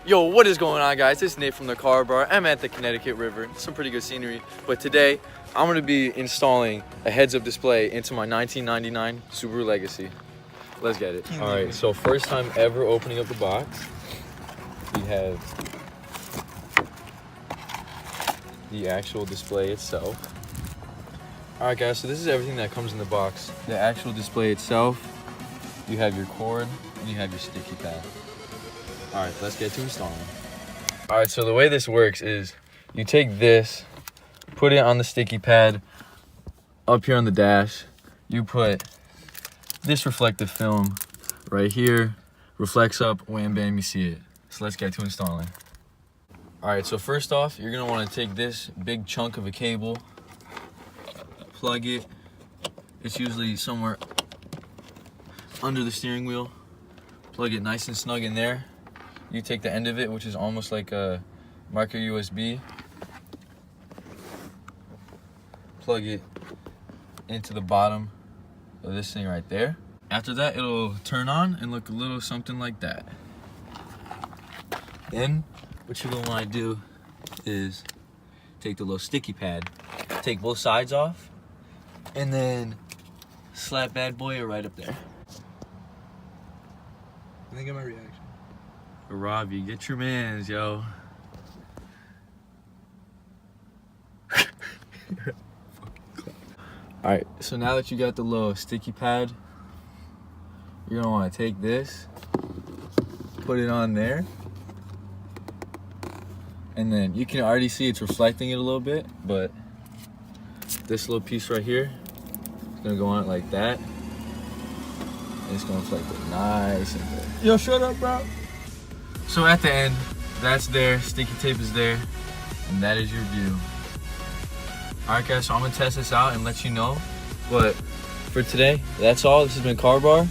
Yo, what is going on, guys? It's Nate from the Car Bar. I'm at the Connecticut River. Some pretty good scenery. But today, I'm going to be installing a heads-up display into my 1999 Subaru Legacy. Let's get it. All right, so first time ever opening up the box. We have the actual display itself. All right, guys, so this is everything that comes in the box. The actual display itself, you have your cord, and you have your sticky pad. All right, let's get to installing. All right, so the way this works is you take this, put it on the sticky pad up here on the dash. You put this reflective film right here, reflects up, wham bam, you see it. So let's get to installing. All right, so first off, you're gonna wanna take this big chunk of a cable, plug it. It's usually somewhere under the steering wheel. Plug it nice and snug in there. You take the end of it, which is almost like a micro USB, plug it into the bottom of this thing right there. After that, it'll turn on and look a little something like that. Then, what you're gonna wanna do is take the little sticky pad, take both sides off, and then slap bad boy right up there. I think of my reaction. Robbie, get your mans, yo. Alright, so now that you got the little sticky pad, you're gonna wanna take this, put it on there, and then you can already see it's reflecting it a little bit, but this little piece right here is gonna go on it like that, and it's gonna reflect it nice and good. Yo, shut up, bro. So at the end, that's there, sticky tape is there, and that is your view. Alright guys, so I'm gonna test this out and let you know. But for today, that's all. This has been Car Bar,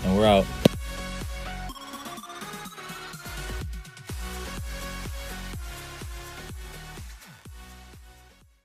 and we're out.